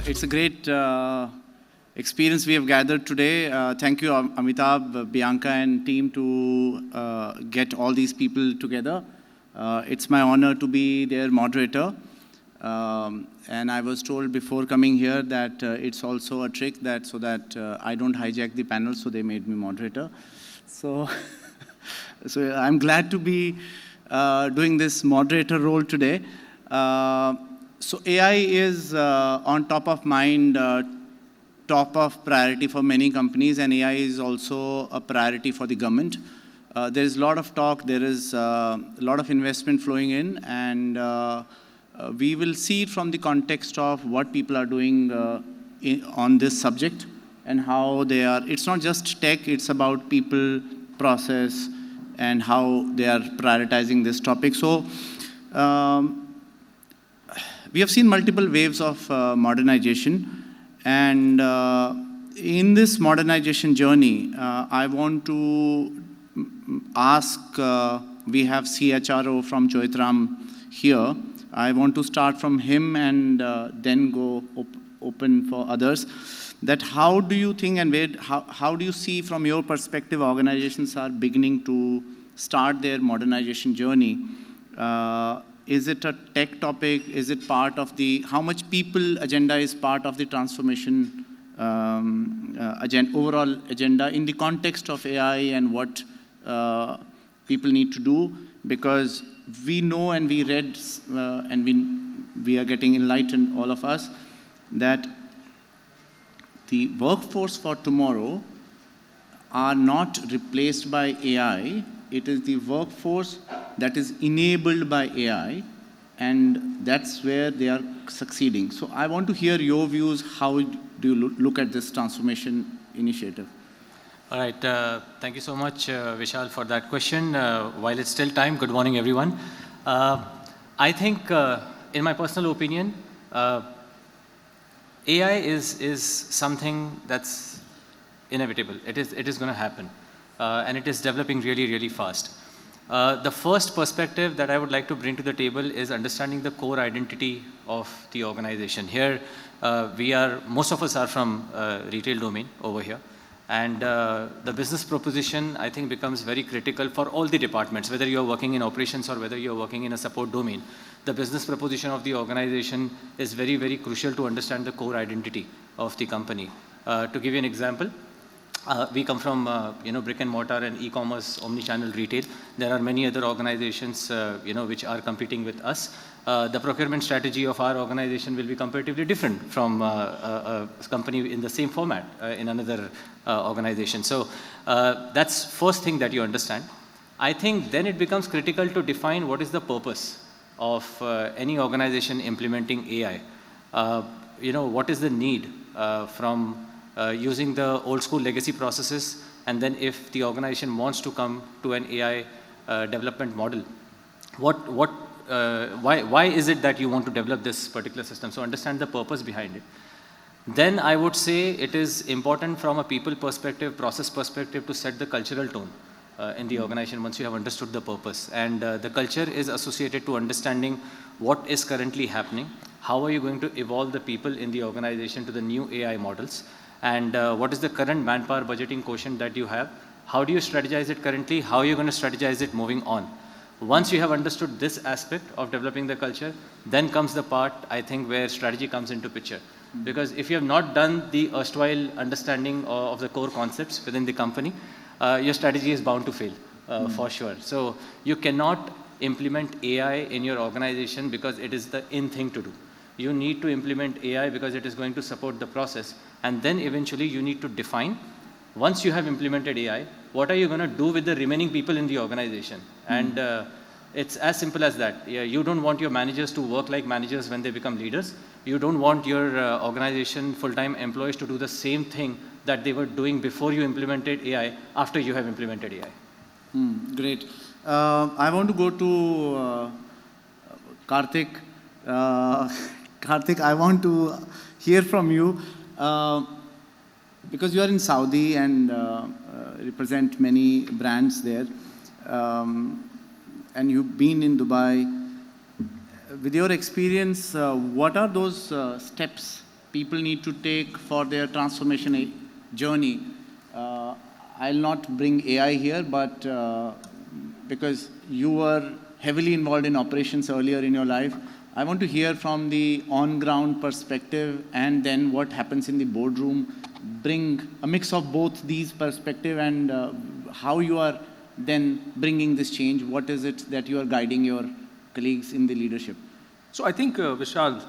It's a great experience we have gathered today. Thank you, Amitabh, Bianca, and team to get all these people together. It's my honor to be their moderator. And I was told before coming here that it's also a trick so that I don't hijack the panel, so they made me moderator. So, so I'm glad to be doing this moderator role today. So AI is on top of mind, top of priority for many companies, and AI is also a priority for the government. There is a lot of talk, there is a lot of investment flowing in, and we will see it from the context of what people are doing on this subject and how they are. It's not just tech, it's about people, process, and how they are prioritizing this topic. So we have seen multiple waves of modernization, and in this modernization journey, I want to ask, we have CHRO from Choithrams here. I want to start from him and then go open for others. That how do you think and how do you see from your perspective organizations are beginning to start their modernization journey? Is it a tech topic? Is it part of the, how much people agenda is part of the transformation overall agenda in the context of AI and what people need to do? Because we know and we read and we are getting enlightened, all of us, that the workforce for tomorrow are not replaced by AI. It is the workforce that is enabled by AI, and that's where they are succeeding. So I want to hear your views. How do you look at this transformation initiative? All right, thank you so much, Vishal, for that question. While it's still time, good morning, everyone. I think, in my personal opinion, AI is something that's inevitable. It is going to happen, and it is developing really, really fast. The first perspective that I would like to bring to the table is understanding the core identity of the organization. Here, most of us are from retail domain over here. And the business proposition, I think, becomes very critical for all the departments, whether you're working in operations or whether you're working in a support domain. The business proposition of the organization is very, very crucial to understand the core identity of the company. To give you an example, we come from brick and mortar and e-commerce, omni-channel retail. There are many other organizations which are competing with us. The procurement strategy of our organization will be comparatively different from a company in the same format in another organization. So that's first thing that you understand. I think then it becomes critical to define what is the purpose of any organization implementing AI. What is the need from using the old school legacy processes, and then if the organization wants to come to an AI development model, why is it that you want to develop this particular system? So understand the purpose behind it. Then I would say it is important from a people perspective, process perspective, to set the cultural tone in the organization once you have understood the purpose. And the culture is associated to understanding what is currently happening, how are you going to evolve the people in the organization to the new AI models, and what is the current manpower budgeting quotient that you have, how do you strategize it currently, how are you going to strategize it moving on. Once you have understood this aspect of developing the culture, then comes the part, I think, where strategy comes into picture. Because if you have not done the erstwhile understanding of the core concepts within the company, your strategy is bound to fail, for sure. So you cannot implement AI in your organization because it is the in thing to do. You need to implement AI because it is going to support the process. And then eventually you need to define, once you have implemented AI, what are you going to do with the remaining people in the organization? And it's as simple as that. You don't want your managers to work like managers when they become leaders. You don't want your organization full-time employees to do the same thing that they were doing before you implemented AI, after you have implemented AI. Great. I want to go to Karthik. Karthik, I want to hear from you. Because you are in Saudi and represent many brands there, and you've been in Dubai. With your experience, what are those steps people need to take for their transformation journey. I'll not bring AI here, but because you were heavily involved in operations earlier in your life, I want to hear from the on-ground perspective and then what happens in the boardroom. Bring a mix of both these perspectives and how you are then bringing this change. What is it that you are guiding your colleagues in the leadership? So I think, Vishal,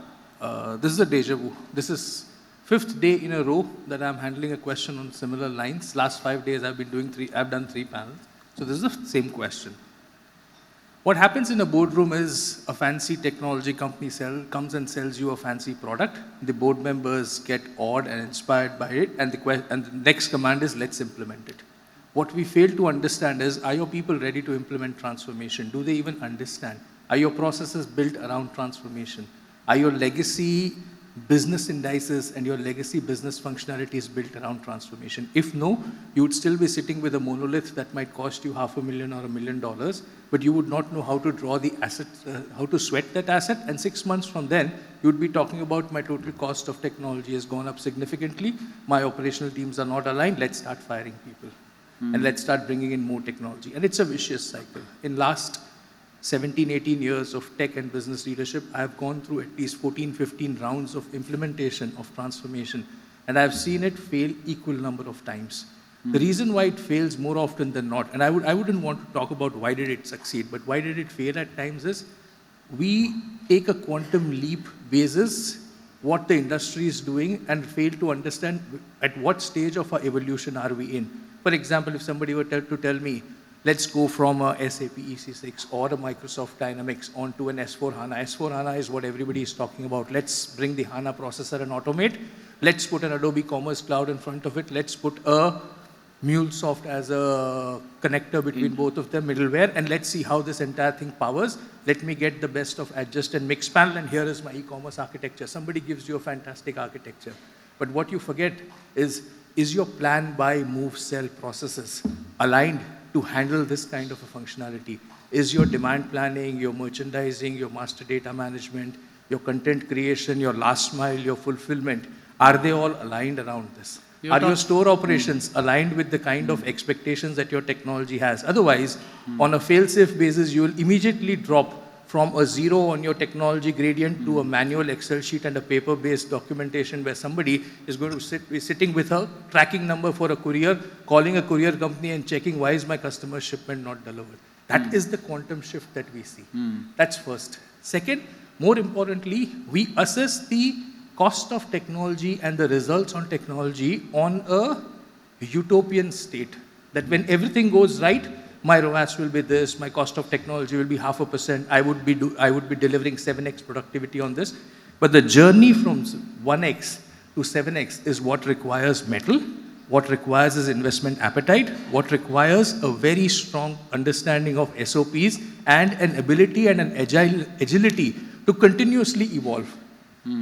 this is a deja vu. This is 5th day in a row that I'm handling a question on similar lines. Last 5 days I've done 3 panels. So this is the same question. What happens in a boardroom is a fancy technology company comes and sells you a fancy product. The board members get awed and inspired by it, and the next command is, let's implement it. What we fail to understand is, are your people ready to implement transformation? Do they even understand? Are your processes built around transformation? Are your legacy business indices and your legacy business functionalities built around transformation? If no, you would still be sitting with a monolith that might cost you $500,000 or $1 million, but you would not know how to draw the asset, how to sweat that asset, and 6 months from then, you would be talking about my total cost of technology has gone up significantly, my operational teams are not aligned, let's start firing people. And let's start bringing in more technology. And it's a vicious cycle. In last 17, 18 years of tech and business leadership, I have gone through at least 14, 15 rounds of implementation of transformation, and I've seen it fail equal number of times. The reason why it fails more often than not, and I wouldn't want to talk about why did it succeed, but why did it fail at times is, we take a quantum leap basis what the industry is doing and fail to understand at what stage of our evolution are we in. For example, if somebody were to tell me, let's go from a SAP EC6 or a Microsoft Dynamics onto an S4HANA. S4HANA is what everybody is talking about. Let's bring the HANA processor and automate. Let's put an Adobe Commerce Cloud in front of it. Let's put a MuleSoft as a connector between both of them, middleware, and let's see how this entire thing powers. Let me get the best of adjust and mix panel, and here is my e-commerce architecture. Somebody gives you a fantastic architecture. But what you forget is your plan, buy, move, sell processes aligned to handle this kind of a functionality? Is your demand planning, your merchandising, your master data management, your content creation, your last mile, your fulfillment, are they all aligned around this? Are your store operations aligned with the kind of expectations that your technology has? Otherwise, on a fail-safe basis, you will immediately drop from a 0 on your technology gradient to a manual Excel sheet and a paper-based documentation where somebody is going to be sitting with a tracking number for a courier, calling a courier company and checking why is my customer's shipment not delivered. That is the quantum shift that we see. That's first. Second, more importantly, we assess the cost of technology and the results on technology on a utopian state. That when everything goes right, my ROAS will be this, my cost of technology will be 0.5%, I would be delivering 7x productivity on this. But the journey from 1x to 7x is what requires mettle, what requires is investment appetite, what requires a very strong understanding of SOPs and an ability and an agility to continuously evolve.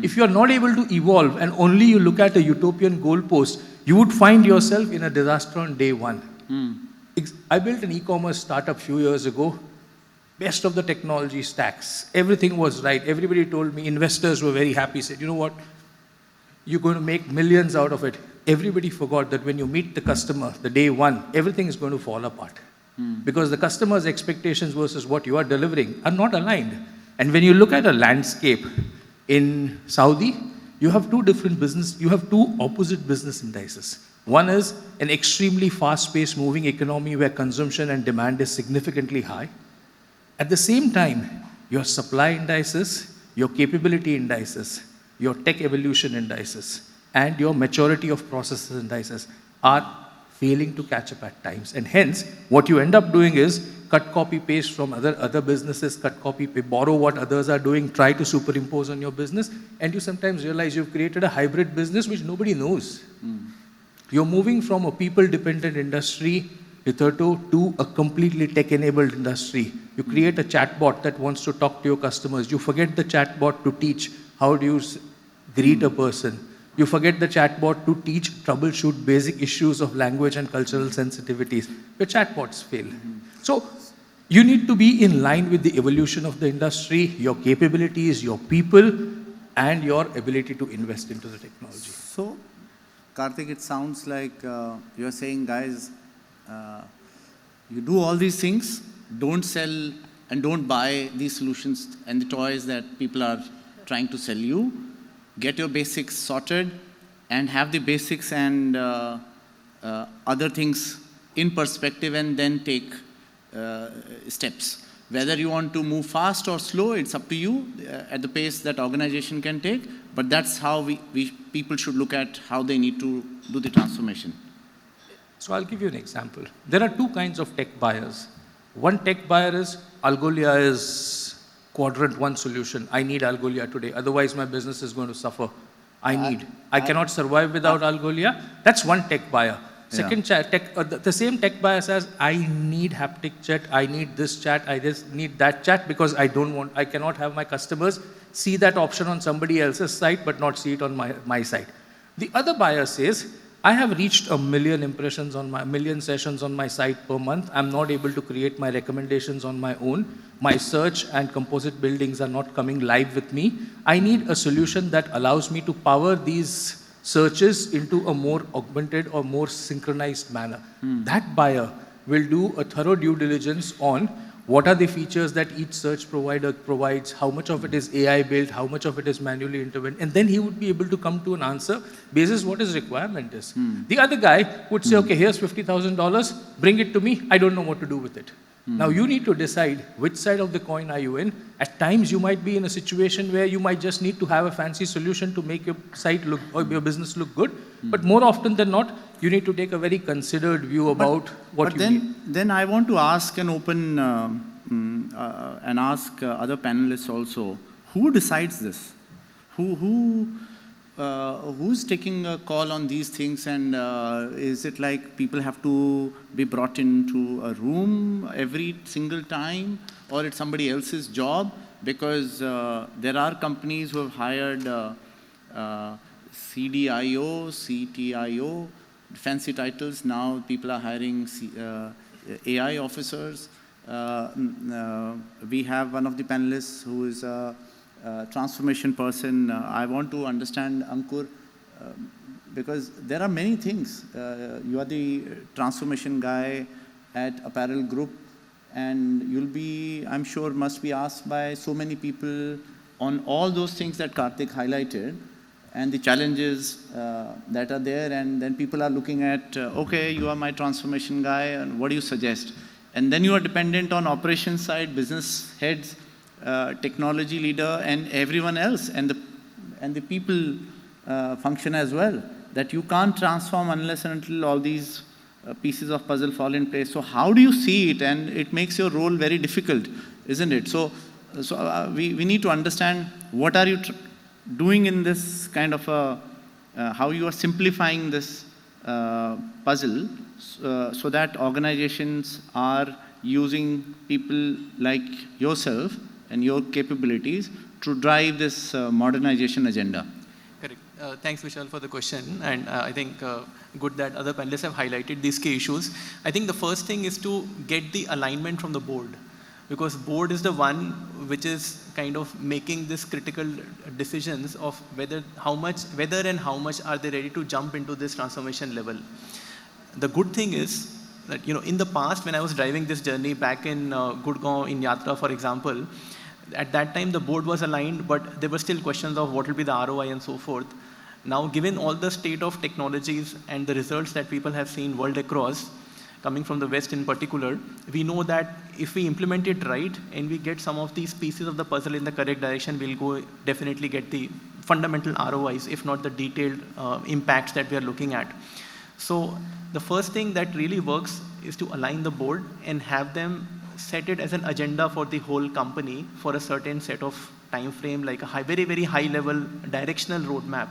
If you're not able to evolve and only you look at a utopian goalpost, you would find yourself in a disaster on day one. I built an e-commerce startup a few years ago, best of the technology stacks. Everything was right. Everybody told me, investors were very happy, said, you know what, you're going to make millions out of it. Everybody forgot that when you meet the customer, the day one, everything is going to fall apart. Because the customer's expectations versus what you are delivering are not aligned. And when you look at a landscape in Saudi, you have two opposite business indices. One is an extremely fast-paced moving economy where consumption and demand is significantly high. At the same time, your supply indices, your capability indices, your tech evolution indices, and your maturity of processes indices are failing to catch up at times. And hence, what you end up doing is cut, copy, paste from other businesses, cut, copy, borrow what others are doing, try to superimpose on your business, and you sometimes realize you've created a hybrid business which nobody knows. You're moving from a people-dependent industry, hitherto, to a completely tech-enabled industry. You create a chatbot that wants to talk to your customers. You forget the chatbot to teach how do you greet a person. You forget the chatbot to teach, troubleshoot basic issues of language and cultural sensitivities. Your chatbots fail. So you need to be in line with the evolution of the industry, your capabilities, your people, and your ability to invest into the technology. So, Karthik, it sounds like you're saying, guys, you do all these things, don't sell and don't buy these solutions and the toys that people are trying to sell you. Get your basics sorted and have the basics and other things in perspective, and then take steps. Whether you want to move fast or slow, it's up to you at the pace that organization can take, but that's how people should look at how they need to do the transformation. So I'll give you an example. There are two kinds of tech buyers. One tech buyer is, Algolia is quadrant one solution. I need Algolia today, otherwise my business is going to suffer. I cannot survive without Algolia. That's one tech buyer. Second the same tech buyer says, I need haptic chat, I need this chat, I just need that chat because I cannot have my customers see that option on somebody else's site but not see it on my site. The other buyer says, I have reached 1 million impressions on my 1 million sessions on my site per month. I'm not able to create my recommendations on my own. My search and composite buildings are not coming live with me. I need a solution that allows me to power these searches into a more augmented or more synchronized manner. That buyer will do a thorough due diligence on what are the features that each search provider provides, how much of it is AI built, how much of it is manually intervened, and then he would be able to come to an answer based on what his requirement is. The other guy would say, okay, here's $50,000, bring it to me, I don't know what to do with it. Now you need to decide which side of the coin are you in. At times you might be in a situation where you might just need to have a fancy solution to make your site look or your business look good. But more often than not, you need to take a very considered view about what you need. Then I want to ask an open and ask other panelists also, who decides this? Who's taking a call on these things, and is it like people have to be brought into a room every single time, or it's somebody else's job? Because there are companies who have hired CDIO, CTIO, fancy titles. Now people are hiring AI officers. We have one of the panelists who is transformation person. I want to understand, Ankur, because there are many things. You are the transformation guy at Apparel Group, and you'll be, I'm sure, must be asked by so many people on all those things that Karthik highlighted and the challenges that are there, and then people are looking at, okay, you are my transformation guy, and what do you suggest? And then you are dependent on operations side, business heads, technology leader, and everyone else, and the people function as well, that you can't transform unless and until all these pieces of puzzle fall in place. So how do you see it? And it makes your role very difficult, isn't it? So we need to understand what are you doing in this kind of how you are simplifying this puzzle so that organizations are using people like yourself and your capabilities to drive this modernization agenda. Correct. Thanks, Vishal, for the question. And I think good that other panelists have highlighted these key issues. I think the first thing is to get the alignment from the board, because board is the one which is kind of making this critical decisions of whether and how much are they ready to jump into this transformation level. The good thing is that, in the past, when I was driving this journey back in Gurgaon, in Yatra, for example, at that time the board was aligned, but there were still questions of what will be the ROI and so forth. Now, given all the state of technologies and the results that people have seen world across, coming from the West in particular, we know that if we implement it right and we get some of these pieces of the puzzle in the correct direction, we'll definitely get the fundamental ROIs, if not the detailed impacts that we are looking at. So the first thing that really works is to align the board and have them set it as an agenda for the whole company for a certain set of time frame, like a very, very high level directional roadmap.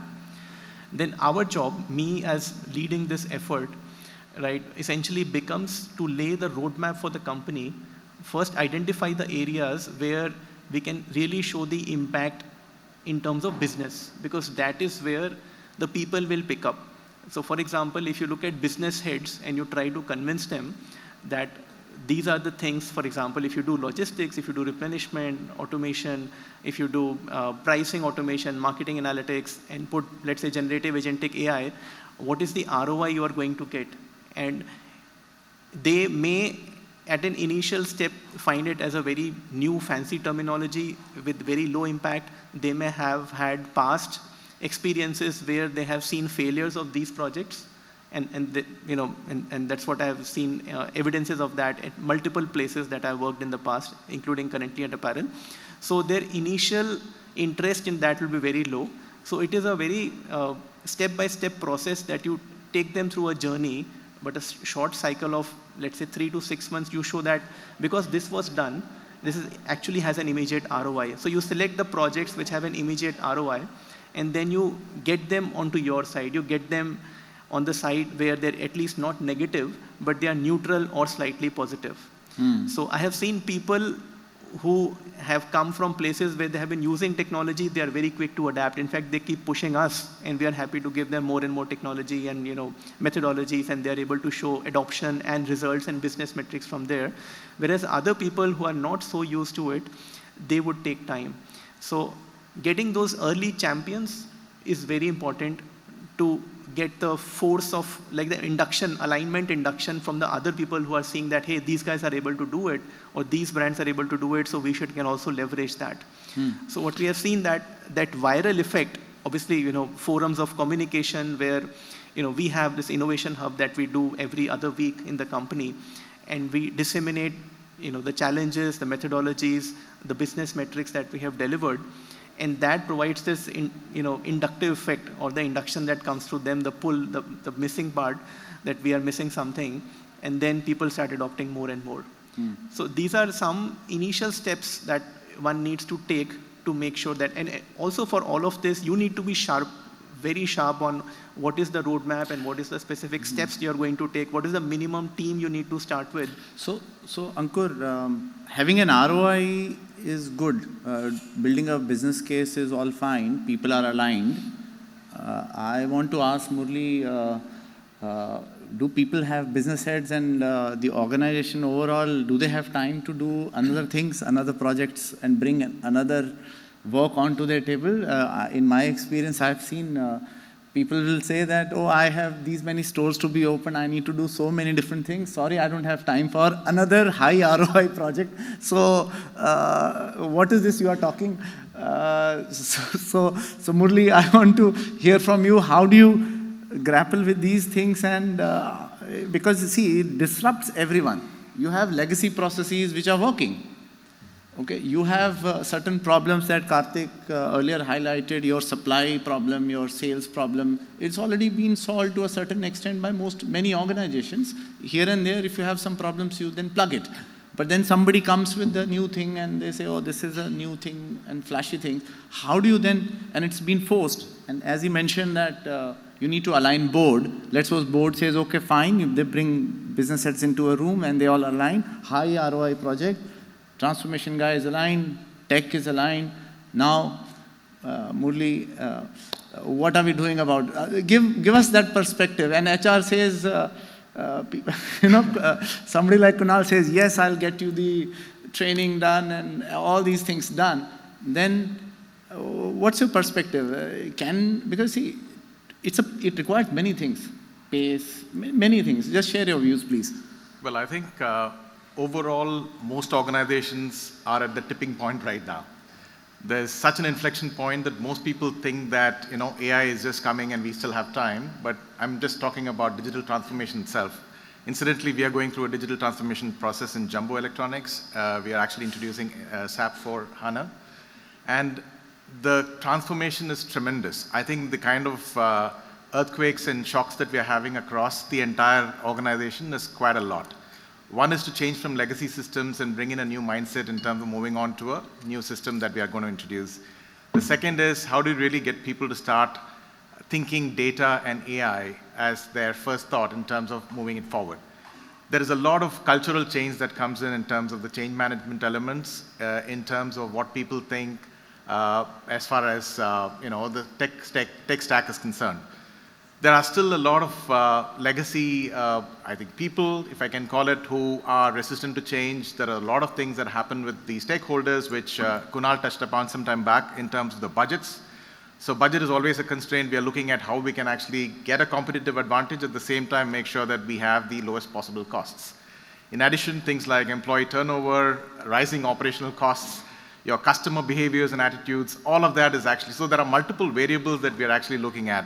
Then our job, me as leading this effort, right, essentially becomes to lay the roadmap for the company. First, identify the areas where we can really show the impact in terms of business, because that is where the people will pick up. So for example, if you look at business heads and you try to convince them that these are the things, for example, if you do logistics, if you do replenishment, automation, if you do pricing automation, marketing analytics, and put, let's say, generative agentic AI, what is the ROI you are going to get? And they may, at an initial step, find it as a very new, fancy terminology with very low impact. They may have had past experiences where they have seen failures of these projects. And that's what I have seen evidences of that at multiple places that I've worked in the past, including currently at Apparel. So their initial interest in that will be very low. So it is a very step-by-step process that you take them through a journey, but a short cycle of, let's say, 3 to 6 months, you show that because this was done, this is actually has an immediate ROI. So you select the projects which have an immediate ROI, and then you get them onto your side. You get them on the side where they're at least not negative, but they are neutral or slightly positive. So I have seen people who have come from places where they have been using technology, they are very quick to adapt. In fact, they keep pushing us, and we are happy to give them more and more technology and methodologies, and they are able to show adoption and results and business metrics from there. Whereas other people who are not so used to it, they would take time. So getting those early champions is very important to get the force of, like, the induction, alignment induction from the other people who are seeing that, hey, these guys are able to do it, or these brands are able to do it, so we can also leverage that. So what we have seen that viral effect, obviously, forums of communication where, we have this innovation hub that we do every other week in the company, and we disseminate, the challenges, the methodologies, the business metrics that we have delivered. And that provides this, inductive effect, or the induction that comes through them, the pull, the missing part, that we are missing something, and then people start adopting more and more. So these are some initial steps that one needs to take to make sure that, and also for all of this, you need to be sharp, very sharp on what is the roadmap and what is the specific steps you're going to take, what is the minimum team you need to start with. So Ankur, having an ROI is good. Building a business case is all fine. People are aligned. I want to ask Murli, do people have business heads, and the organization overall, do they have time to do another things, another projects, and bring another work onto their table? In my experience, I've seen people will say that, oh, I have these many stores to be open, I need to do so many different things. Sorry, I don't have time for another high ROI project. So what is this you are talking? So Murli, I want to hear from you. How do you grapple with these things? And because, see, it disrupts everyone. You have legacy processes which are working. Okay, you have certain problems that Karthik earlier highlighted, your supply problem, your sales problem. It's already been solved to a certain extent by many organizations. Here and there, if you have some problems, you then plug it. But then somebody comes with the new thing and they say, oh, this is a new thing and flashy thing. How do you then, and it's been forced. And as he mentioned that you need to align board. Let's suppose board says, okay, fine. If they bring business heads into a room and they all align, high ROI project, transformation guy is aligned, tech is aligned. Now, Murli, what are we doing about? Give us that perspective. And HR says, somebody like Kunal says, yes, I'll get you the training done and all these things done. Then, what's your perspective? Because see, it requires many things, pace, many things. Just share your views, please. Well, I think overall, most organizations are at the tipping point right now. There's such an inflection point that most people think that AI is just coming and we still have time, but I'm just talking about digital transformation itself. Incidentally, we are going through a digital transformation process in Jumbo Electronics. We are actually introducing SAP for HANA. And the transformation is tremendous. I think the kind of earthquakes and shocks that we are having across the entire organization is quite a lot. One is to change from legacy systems and bring in a new mindset in terms of moving on to a new system that we are going to introduce. The second is, how do you really get people to start thinking data and AI as their first thought in terms of moving it forward? There is a lot of cultural change that comes in terms of the change management elements, in terms of what people think as far as the tech stack is concerned. There are still a lot of legacy, I think, people, if I can call it, who are resistant to change. There are a lot of things that happen with the stakeholders, which Kunal touched upon some time back in terms of the budgets. So budget is always a constraint. We are looking at how we can actually get a competitive advantage, at the same time make sure that we have the lowest possible costs. In addition, things like employee turnover, rising operational costs, your customer behaviors and attitudes, all of that is actually, so there are multiple variables that we are actually looking at.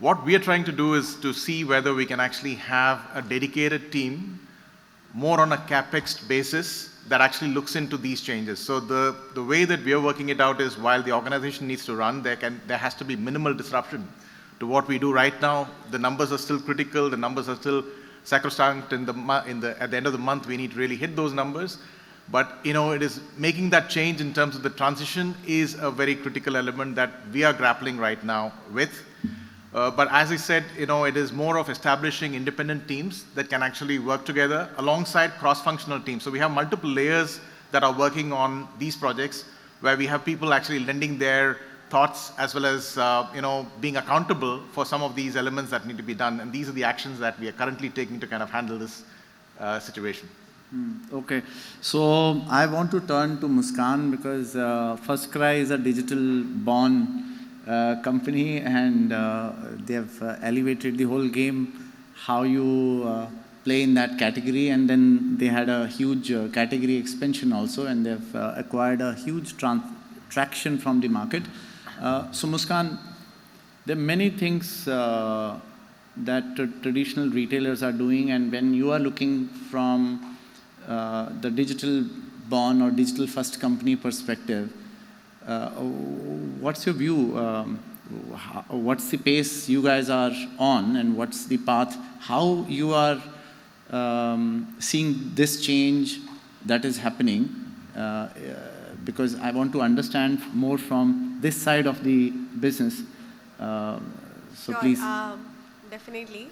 What we are trying to do is to see whether we can actually have a dedicated team more on a CapEx basis that actually looks into these changes. So the way that we are working it out is, while the organization needs to run, there has to be minimal disruption to what we do right now. The numbers are still critical, the numbers are still sacrosanct. At the end of the month, we need to really hit those numbers. But it is making that change in terms of the transition is a very critical element that we are grappling right now with. But as I said, it is more of establishing independent teams that can actually work together alongside cross-functional teams. So we have multiple layers that are working on these projects, where we have people actually lending their thoughts, as well as being accountable for some of these elements that need to be done. And these are the actions that we are currently taking to kind of handle this situation. Okay, so I want to turn to Muskan, because FirstCry is a digital born company, and they have elevated the whole game, how you play in that category, and then they had a huge category expansion also, and they've acquired a huge traction from the market. So Muskan, there are many things that traditional retailers are doing, and when you are looking from the digital born or digital first company perspective, what's your view? What's the pace you guys are on, and what's the path? How you are seeing this change that is happening? Because I want to understand more from this side of the business. So sure, please. Definitely.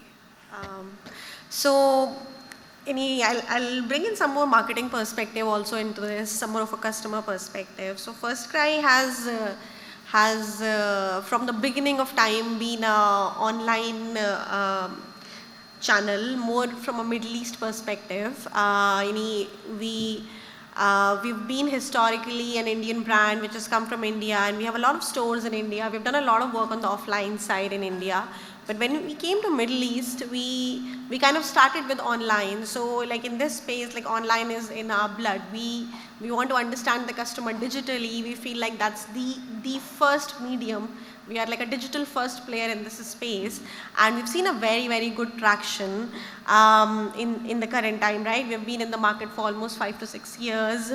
I'll bring in some more marketing perspective also into this, some more of a customer perspective. So FirstCry has from the beginning of time been an online channel, more from a Middle East perspective. We've been historically an Indian brand which has come from India, and we have a lot of stores in India. We've done a lot of work on the offline side in India. But when we came to Middle East, we kind of started with online. So like in this space, like online is in our blood. We want to understand the customer digitally. We feel like that's the first medium. We are like a digital first player in this space, and we've seen a very, very good traction in the current time, right? We've been in the market for almost 5 to 6 years.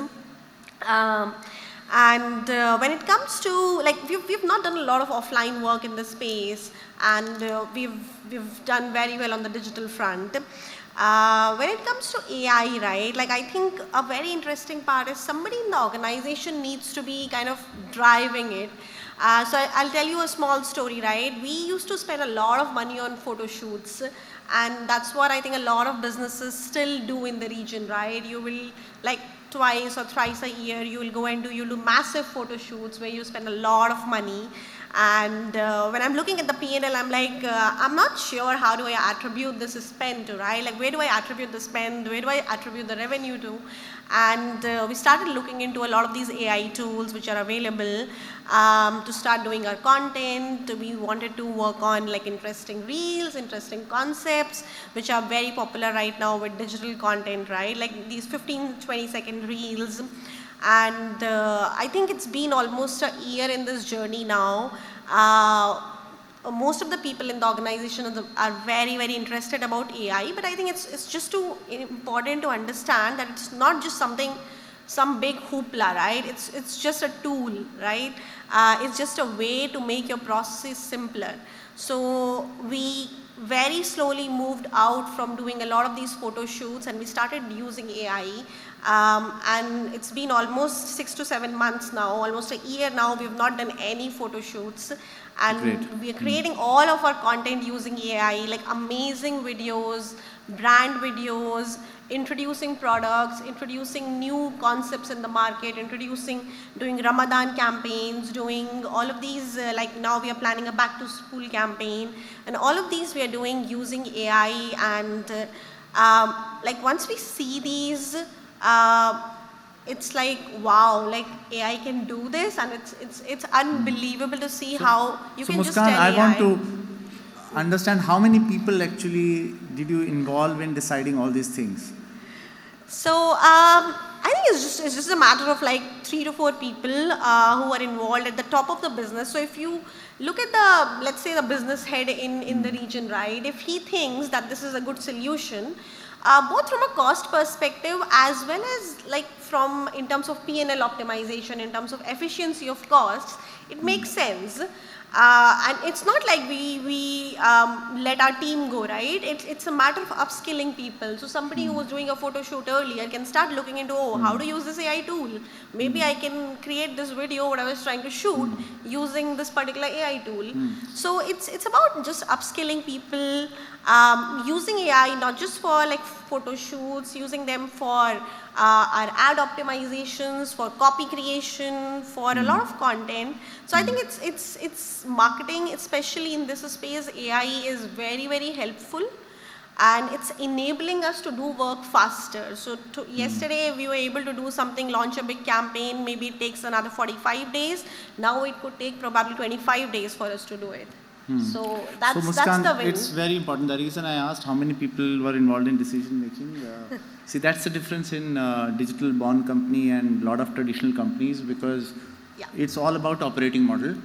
And when it comes to, like, we've not done a lot of offline work in this space, and we've done very well on the digital front. When it comes to AI, right, like I think a very interesting part is somebody in the organization needs to be kind of driving it. So I'll tell you a small story, right? We used to spend a lot of money on photo shoots, and that's what I think a lot of businesses still do in the region, right? You will, like, twice or thrice a year, you'll do massive photo shoots where you spend a lot of money. And when I'm looking at the P&L, I'm like, I'm not sure how do I attribute this spend to, right? Like, where do I attribute the spend? Where do I attribute the revenue to? And we started looking into a lot of these AI tools which are available to start doing our content. We wanted to work on like interesting reels, interesting concepts, which are very popular right now with digital content, right? Like these 15-20 second reels. And I think it's been almost a year in this journey now. Most of the people in the organization are very, very interested about AI, but I think it's just too important to understand that it's not just some big hoopla, right? It's just a tool, right? It's just a way to make your processes simpler. So we very slowly moved out from doing a lot of these photo shoots, and we started using AI. And it's been almost 6 to 7 months now, almost a year now, we've not done any photo shoots. And Great. we are creating all of our content using AI, like amazing videos brand videos, introducing products, introducing new concepts in the market, doing Ramadan campaigns, doing all of these, like now we are planning a back to school campaign, and all of these we are doing using AI. And like once we see these, it's like, wow, like AI can do this, and it's unbelievable to see how you can just tell Muskan, I AI. want to understand how many people actually did you involve in deciding all these things? So I think it's just a matter of like 3 to 4 people who are involved at the top of the business. So if you look at the, let's say the business head in the region, right? If he thinks that this is a good solution, both from a cost perspective as well as like from in terms of P&L optimization, in terms of efficiency of costs, it makes sense. And it's not like we let our team go, right? It's a matter of upskilling people. So somebody who was doing a photo shoot earlier can start looking into, how to use this AI tool. Maybe I can create this video, what I was trying to shoot, using this particular AI tool. So it's about just upskilling people, using AI not just for like photo shoots, using them for our ad optimizations, for copy creation, for a lot of content. So I think it's marketing, especially in this space. AI is very, very helpful, and it's enabling us to do work faster. So yesterday we were able to do something, launch a big campaign, maybe it takes another 45 days. Now it could take probably 25 days for us to do it. So that's Muskan, the win. it's very important. The reason I asked how many people were involved in decision making, see, that's the difference in digital born company and a lot of traditional companies, because it's all about operating model,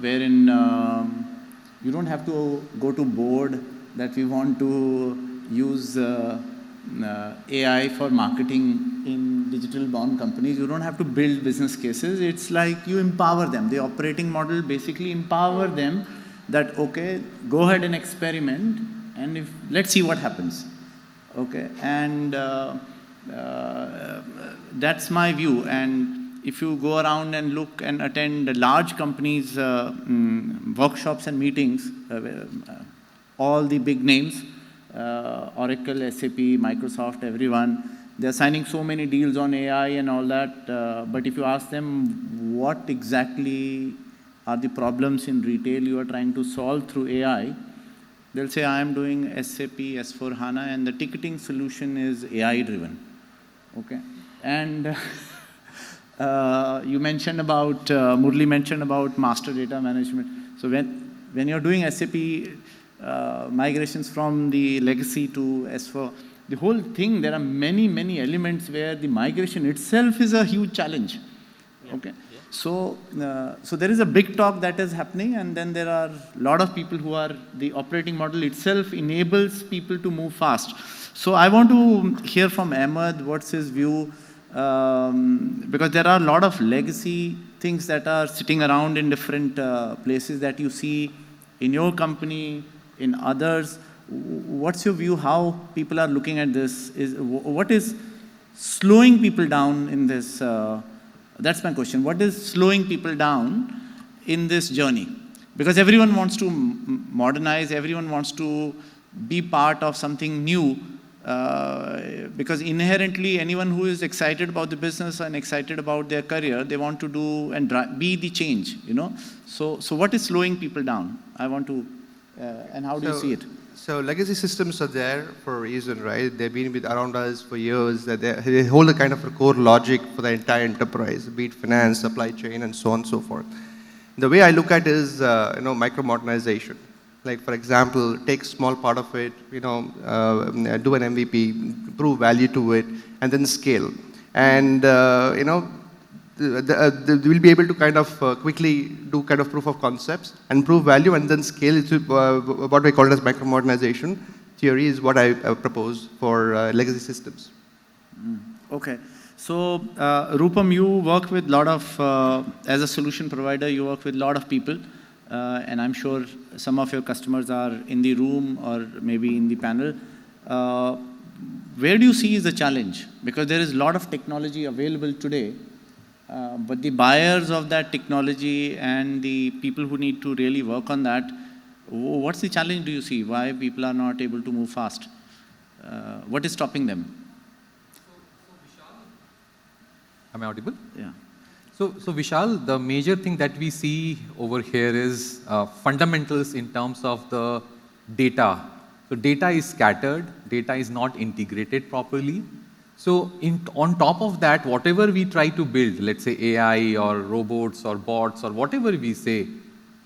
wherein you don't have to go to board that we want to use AI for marketing in digital born companies. You don't have to build business cases. It's like you empower them. The operating model basically empower them that, okay, go ahead and experiment, and let's see what happens. Okay, and that's my view. And if you go around and look and attend large companies' workshops and meetings, all the big names, Oracle, SAP, Microsoft, everyone, they're signing so many deals on AI and all that. But if you ask them what exactly are the problems in retail you are trying to solve through AI, they'll say, I am doing SAP S/4HANA, and the ticketing solution is AI driven. Okay, and you mentioned about, Murli mentioned about master data management. So when you're doing SAP migrations from the legacy to S4, the whole thing, there are many, many elements where the migration itself is a huge challenge. Okay, so there is a big talk that is happening, and then there are a lot of people who are, the operating model itself enables people to move fast. So I want to hear from Ahmed, what's his view, because there are a lot of legacy things that are sitting around in different places that you see in your company, in others. What's your view, how people are looking at this? What is slowing people down in this? That's my question. What is slowing people down in this journey? Because everyone wants to modernize, everyone wants to be part of something new, because inherently anyone who is excited about the business and excited about their career, they want to do and be the change, you know. So what is slowing people down? I want to, and how do you see it? So legacy systems are there for a reason, right? They've been around us for years. That they hold a kind of a core logic for the entire enterprise, be it finance, supply chain, and so on and so forth. The way I look at it is, micro-modernization. Like, for example, take a small part of it, do an MVP, prove value to it, and then scale. And, we'll be able to kind of quickly do kind of proof of concepts and prove value, and then scale it to what we call as micro-modernization theory is what I propose for legacy systems. Okay. So, Rupam, you work with a lot of, as a solution provider, you work with a lot of people, and I'm sure some of your customers are in the room or maybe in the panel. Where do you see is the challenge? Because there is a lot of technology available today, but the buyers of that technology and the people who need to really work on that, what's the challenge do you see? Why people are not able to move fast? What is stopping them? Am I audible? Yeah. So Vishal, the major thing that we see over here is fundamentals in terms of the data. So data is scattered, data is not integrated properly. So on top of that, whatever we try to build, let's say AI or robots or bots or whatever we say,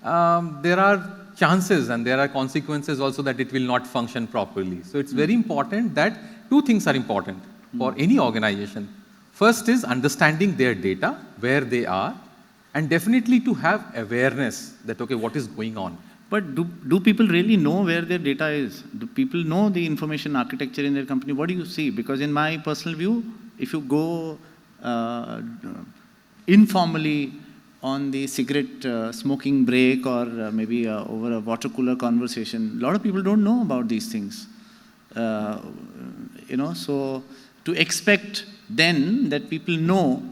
there are chances and there are consequences also that it will not function properly. So it's very important that two things are important for any organization. First is understanding their data, where they are, and definitely to have awareness that, okay, what is going on. But do people really know where their data is? Do people know the information architecture in their company? What do you see? Because in my personal view, if you go informally on the cigarette smoking break or maybe over a water cooler conversation, a lot of people don't know about these things. So to expect then that people know,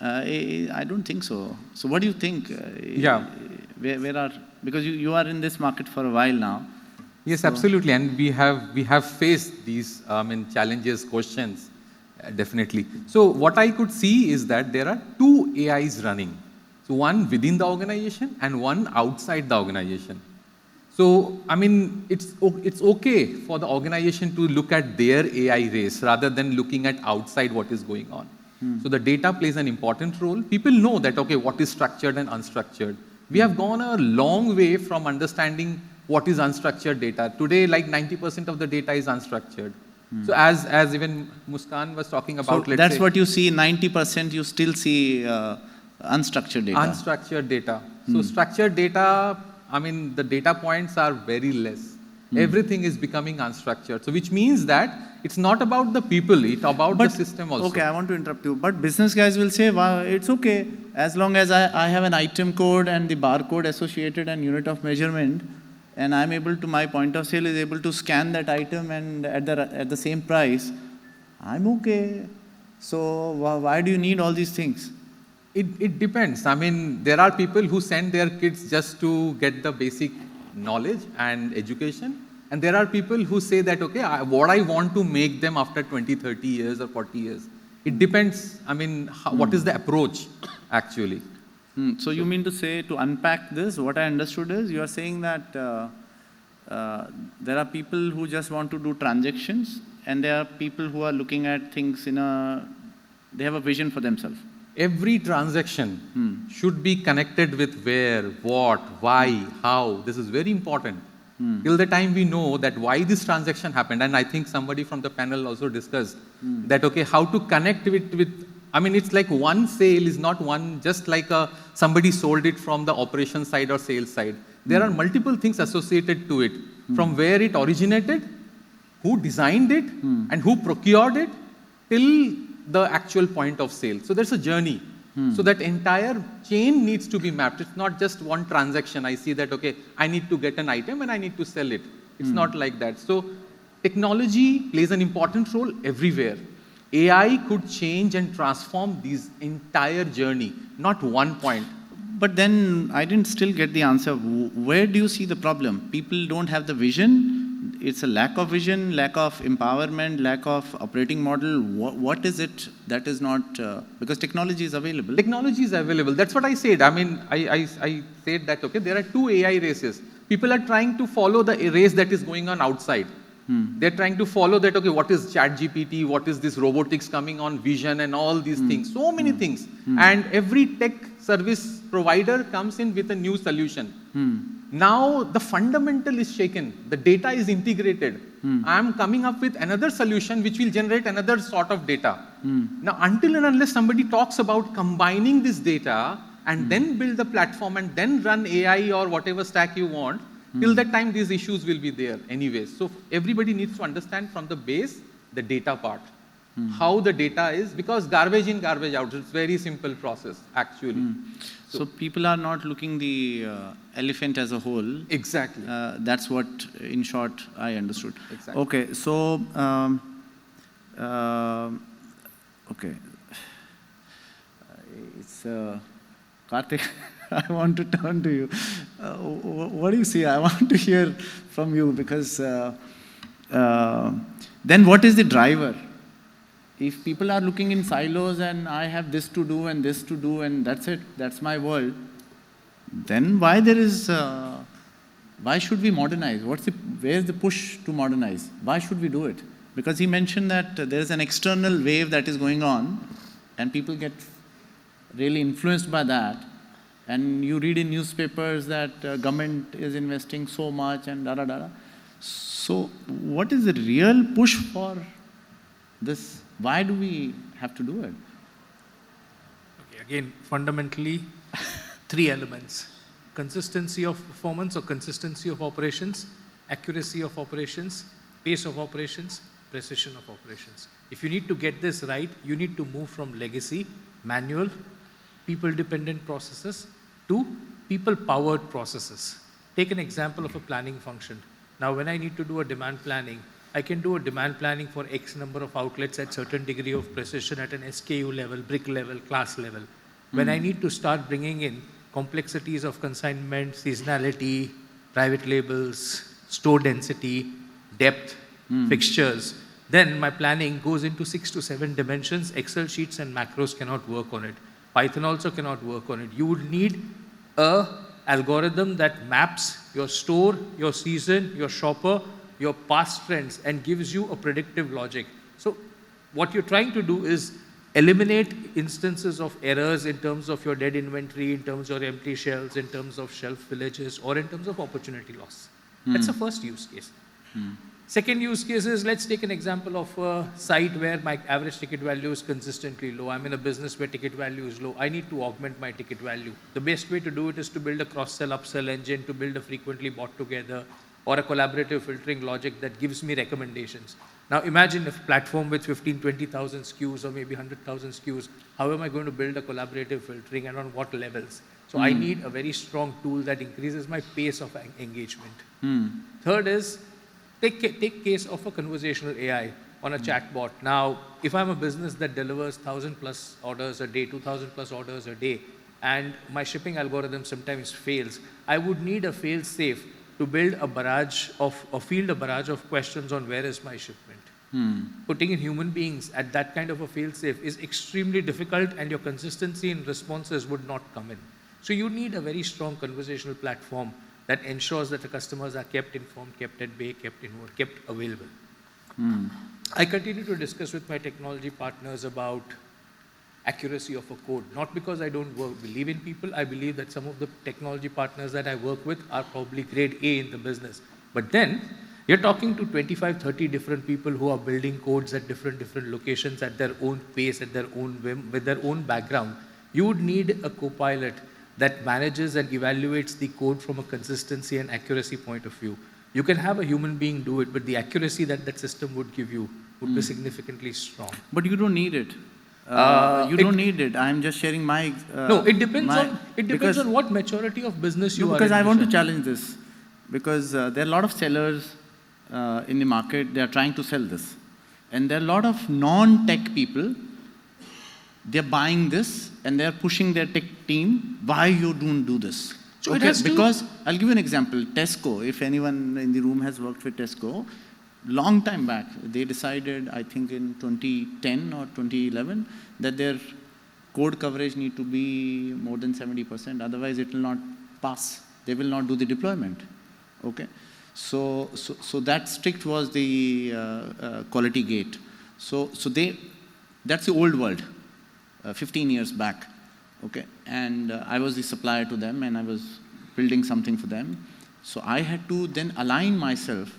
I don't think so. So what do you think? Because you are in this market for a while now. Yes, so absolutely, and we have faced these challenges, questions, definitely. So what I could see is that there are two AIs running. So one within the organization and one outside the organization. So it's okay for the organization to look at their AI race rather than looking at outside what is going on. So the data plays an important role. People know that, okay, what is structured and unstructured. We have gone a long way from understanding what is unstructured data. Today, like 90% of the data is unstructured. So as even Muskan was talking about, so that's what you see, 90% you still see unstructured data. Unstructured data. So structured data, the data points are very less. Everything is becoming unstructured. So which means that it's not about the people, it's about the system also. Okay, I want to interrupt you. But business guys will say, wow, it's okay. As long as I have an item code and the barcode associated and unit of measurement, and I'm able to, my point of sale is able to scan that item and at the same price, I'm okay. So why do you need all these things? It depends. There are people who send their kids just to get the basic knowledge and education. And there are people who say that, okay, what I want to make them after 20, 30 years or 40 years. It depends, what is the approach, actually. So you mean to say, to unpack this, what I understood is, you are saying that there are people who just want to do transactions, and there are people who are looking at things they have a vision for themselves. Every transaction should be connected with where, what, why, how. This is very important. Till the time we know that why this transaction happened, and I think somebody from the panel also discussed that, okay, how to connect with it's like one sale is not one, just like somebody sold it from the operation side or sales side. There are multiple things associated to it, from where it originated, who designed it, and who procured it, till the actual point of sale. So there's a journey. So that entire chain needs to be mapped. It's not just one transaction. I see that, okay, I need to get an item and I need to sell it. It's not like that. So technology plays an important role everywhere. AI could change and transform this entire journey, not one point. But then I didn't still get the answer. Where do you see the problem? People don't have the vision. It's a lack of vision, lack of empowerment, lack of operating model. What is it that is not, because technology is available. Technology is available. That's what I said. I said that, okay, there are two AI races. People are trying to follow the race that is going on outside. They're trying to follow that, okay, what is ChatGPT, what is this robotics coming on, vision and all these things. So many things. And every tech service provider comes in with a new solution. Now the fundamental is shaken. The data is integrated. I am coming up with another solution which will generate another sort of data. Now until and unless somebody talks about combining this data and then build the platform and then run AI or whatever stack you want, till that time these issues will be there anyways. So everybody needs to understand from the base the data part. How the data is, because garbage in, garbage out. It's very simple process, actually. So people are not looking the elephant as a whole. Exactly. That's what, in short, I understood. Exactly. Okay, so, okay. It's, Karthik, I want to turn to you. What do you see? I want to hear from you, because then what is the driver? If people are looking in silos and I have this to do and this to do and that's it, that's my world, then why should we modernize? Where is the push to modernize? Why should we do it? Because he mentioned that there is an external wave that is going on and people get really influenced by that. And you read in newspapers that government is investing so much and da-da-da-da. So what is the real push for this? Why do we have to do it? Okay, again, fundamentally, 3 elements. Consistency of performance or consistency of operations, accuracy of operations, pace of operations, precision of operations. If you need to get this right, you need to move from legacy, manual, people-dependent processes to people-powered processes. Take an example of a planning function. Now, when I need to do a demand planning, I can do a demand planning for X number of outlets at certain degree of precision at an SKU level, brick level, class level. When I need to start bringing in complexities of consignment, seasonality, private labels, store density, depth, fixtures, then my planning goes into 6 to 7 dimensions. Excel sheets and macros cannot work on it. Python also cannot work on it. You would need a algorithm that maps your store, your season, your shopper, your past trends and gives you a predictive logic. So what you're trying to do is eliminate instances of errors in terms of your dead inventory, in terms of empty shelves, in terms of shelf villages, or in terms of opportunity loss. That's the first use case. Second use case is, let's take an example of a site where my average ticket value is consistently low. I'm in a business where ticket value is low. I need to augment my ticket value. The best way to do it is to build a cross-sell, upsell engine, to build a frequently bought together, or a collaborative filtering logic that gives me recommendations. Now imagine if a platform with 15, 20,000 SKUs or maybe 100,000 SKUs, how am I going to build a collaborative filtering and on what levels? So I need a very strong tool that increases my pace of engagement. Third is, take case of a conversational AI on a chatbot. Now, if I'm a business that delivers 1,000 plus orders a day, 2,000 plus orders a day, and my shipping algorithm sometimes fails, I would need a fail-safe to build a barrage field a barrage of questions on where is my shipment. Putting in human beings at that kind of a fail-safe is extremely difficult, and your consistency in responses would not come in. So you need a very strong conversational platform that ensures that the customers are kept informed, kept at bay, kept available. I continue to discuss with my technology partners about accuracy of a code, not because I don't believe in people. I believe that some of the technology partners that I work with are probably grade A in the business. But then you're talking to 25, 30 different people who are building codes at different locations at their own pace, at their own whim, with their own background. You would need a co-pilot that manages and evaluates the code from a consistency and accuracy point of view. You can have a human being do it, but the accuracy that that system would give you would be significantly strong. But you don't need it. You don't need it. I'm just sharing my... no, it depends on what maturity of business you are in. Because I want to challenge this. Because there are a lot of sellers in the market, they are trying to sell this. And there are a lot of non-tech people, they're buying this and they're pushing their tech team, why you don't do this? So okay, because I'll give you an example. Tesco, if anyone in the room has worked with Tesco, long time back, they decided, I think in 2010 or 2011, that their code coverage need to be more than 70%, otherwise it will not pass. They will not do the deployment. Okay, so that strict was the quality gate. That's the old world, 15 years back. Okay, and I was the supplier to them, and I was building something for them. So I had to then align myself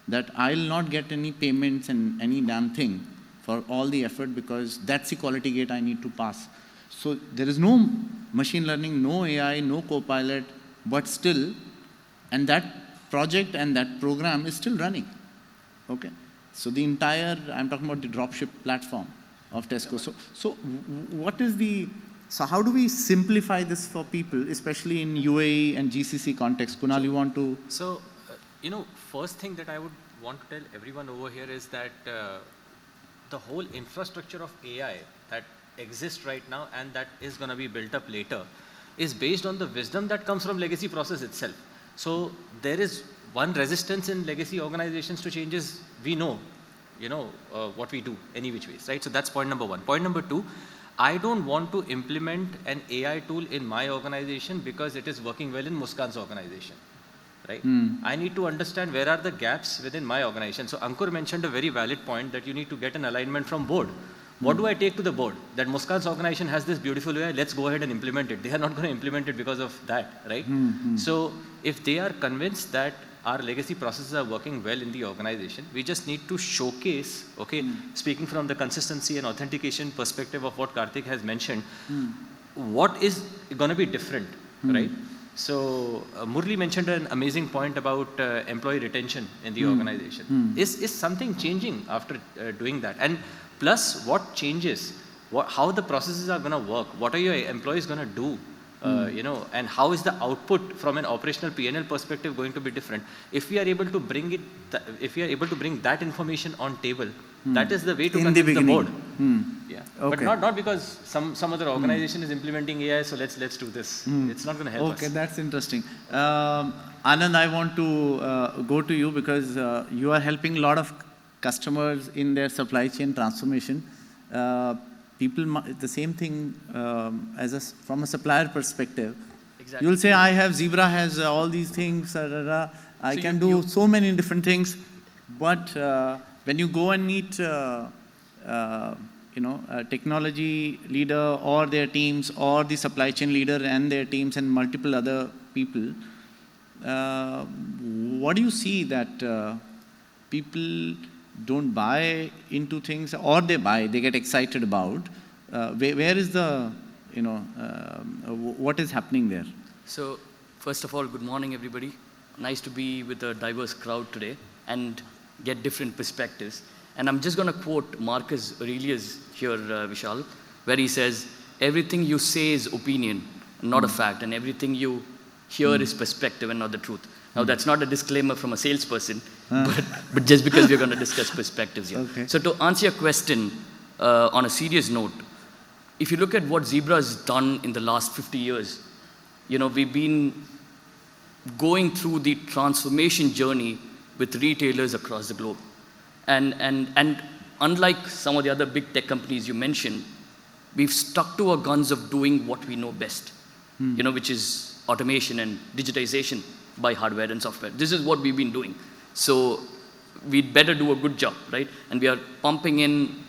that I'll not get any payments and any damn thing for all the effort, because that's the quality gate I need to pass. So there is no machine learning, no AI, no co-pilot, but still, and that project and that program is still running. Okay, so the entire, I'm talking about the dropship platform of Tesco. So what is the, so how do we simplify this for people, especially in UAE and GCC context? Kunal, you want to? So, first thing that I would want to tell everyone over here is that the whole infrastructure of AI that exists right now and that is going to be built up later is based on the wisdom that comes from legacy process itself. So there is one resistance in legacy organizations to changes, we know. what we do any which ways, right? So that's point number one. Point number two, I don't want to implement an AI tool in my organization because it is working well in Muskan's organization, right? I need to understand where are the gaps within my organization. So Ankur mentioned a very valid point that you need to get an alignment from board. What do I take to the board? That Muskan's organization has this beautiful AI, let's go ahead and implement it. They are not going to implement it because of that, right? So if they are convinced that our legacy processes are working well in the organization, we just need to showcase, okay, speaking from the consistency and authentication perspective of what Karthik has mentioned, what is going to be different, right? So Murli mentioned an amazing point about employee retention in the organization. Is something changing after doing that? And plus, what changes? How the processes are going to work? What are your employees going to do? And how is the output from an operational P&L perspective going to be different? If we are able to bring it, if we are able to bring that information on table, that is the way to convince the board. Yeah. Okay. But not because some other organization is implementing AI, so let's do this. It's not going to help us. Okay, that's interesting. Anand, I want to go to you because you are helping a lot of customers in their supply chain transformation. The same thing from a supplier perspective. Exactly. You'll say, I have, Zebra has all these things, I can do so many different things. But when you go and meet, a technology leader or their teams or the supply chain leader and their teams and multiple other people, what do you see that people don't buy into things, or they buy, they get excited about? Where is the, what is happening there? So, first of all, good morning, everybody. Nice to be with a diverse crowd today and get different perspectives. And I'm just going to quote Marcus Aurelius here, Vishal, where he says, everything you say is opinion, not a fact, and everything you hear is perspective and not the truth. Now, that's not a disclaimer from a salesperson, but just because we're going to discuss perspectives here. Okay. So to answer your question on a serious note, if you look at what Zebra has done in the last 50 years, we've been going through the transformation journey with retailers across the globe. And unlike some of the other big tech companies you mentioned, we've stuck to our guns of doing what we know best, which is automation and digitization by hardware and software. This is what we've been doing. So we'd better do a good job, right? And we are pumping in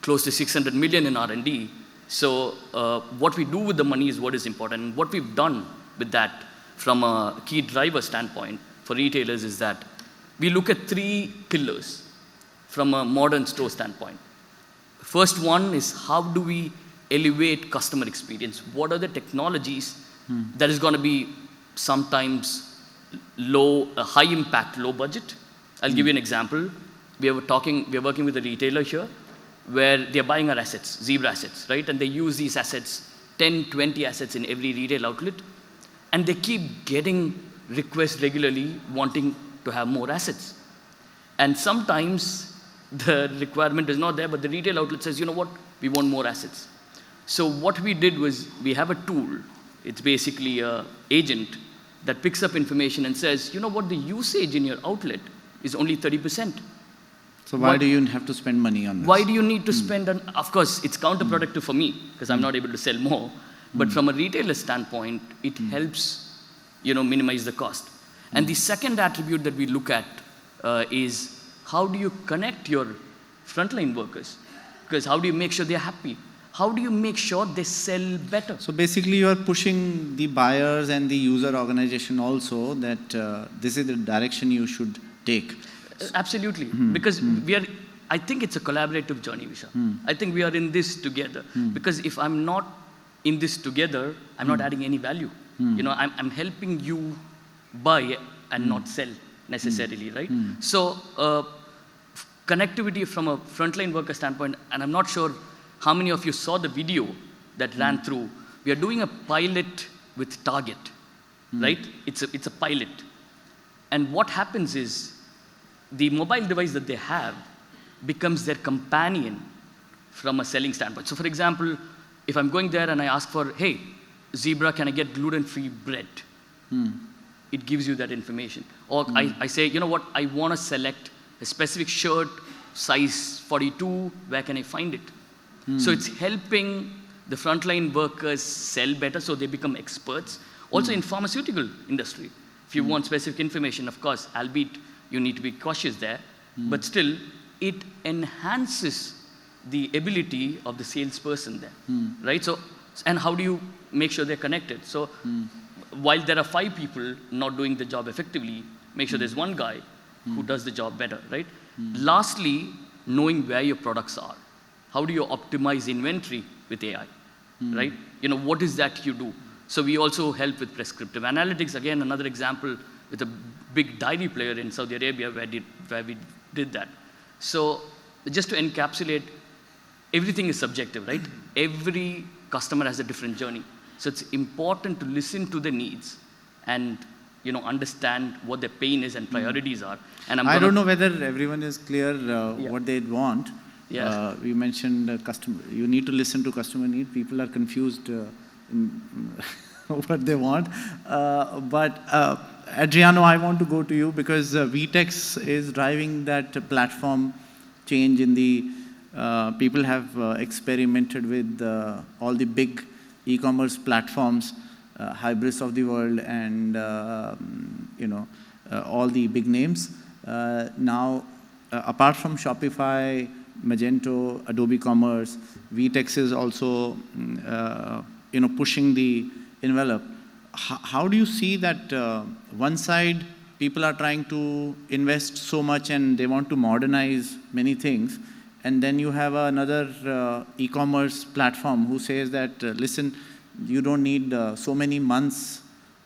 close to 600 million in R&D. So what we do with the money is what is important. And what we've done with that from a key driver standpoint for retailers is that we look at 3 pillars from a modern store standpoint. First one is, how do we elevate customer experience? What are the technologies that is going to be sometimes high impact, low budget? I'll give you an example. We are working with a retailer here where they're buying our assets, Zebra assets, right? And they use these assets, 10, 20 assets in every retail outlet. And they keep getting requests regularly wanting to have more assets. And sometimes the requirement is not there, but the retail outlet says, you know what, we want more assets. So what we did was, we have a tool. It's basically an agent that picks up information and says, you know what, the usage in your outlet is only 30%. So why do you have to spend money on this? Why do you need to spend on, of course, it's counterproductive for me because I'm not able to sell more. But from a retailer standpoint, it helps, minimize the cost. And the second attribute that we look at is, how do you connect your frontline workers? Because how do you make sure they're happy? How do you make sure they sell better? So basically you are pushing the buyers and the user organization also that this is the direction you should take. Absolutely. Because I think it's a collaborative journey, Vishal. I think we are in this together. Because if I'm not in this together, I'm not adding any value. I'm helping you buy and not sell necessarily, right? So connectivity from a frontline worker standpoint, and I'm not sure how many of you saw the video that ran through. We are doing a pilot with Target, right? It's a pilot. And what happens is, the mobile device that they have becomes their companion from a selling standpoint. So for example, if I'm going there and I ask for, hey, Zebra, can I get gluten-free bread? It gives you that information. Or I say, you know what, I want to select a specific shirt size 42, where can I find it? So it's helping the frontline workers sell better so they become experts. Also in pharmaceutical industry, if you want specific information, of course, albeit you need to be cautious there, but still it enhances the ability of the salesperson there, right? So, and how do you make sure they're connected? So while there are 5 people not doing the job effectively, make sure there's one guy who does the job better, right? Lastly, knowing where your products are. How do you optimize inventory with AI, right? You know, what is that you do? So we also help with prescriptive analytics. Again, another example with a big dairy player in Saudi Arabia where we did that. So just to encapsulate, everything is subjective, right? Every customer has a different journey. So it's important to listen to the needs and, you know, understand what their pain is and priorities are. And I don't know whether everyone is clear what they'd want. Yeah. We mentioned customer. You need to listen to customer need. People are confused in what they want. But Adriano, I want to go to you because VTEX is driving that platform change in the people have experimented with all the big e-commerce platforms, Hybris of the world, and all the big names. Now, apart from Shopify, Magento, Adobe Commerce, VTEX is also pushing the envelope. How do you see that one side people are trying to invest so much and they want to modernize many things, and then you have another e-commerce platform who says that, listen, you don't need so many months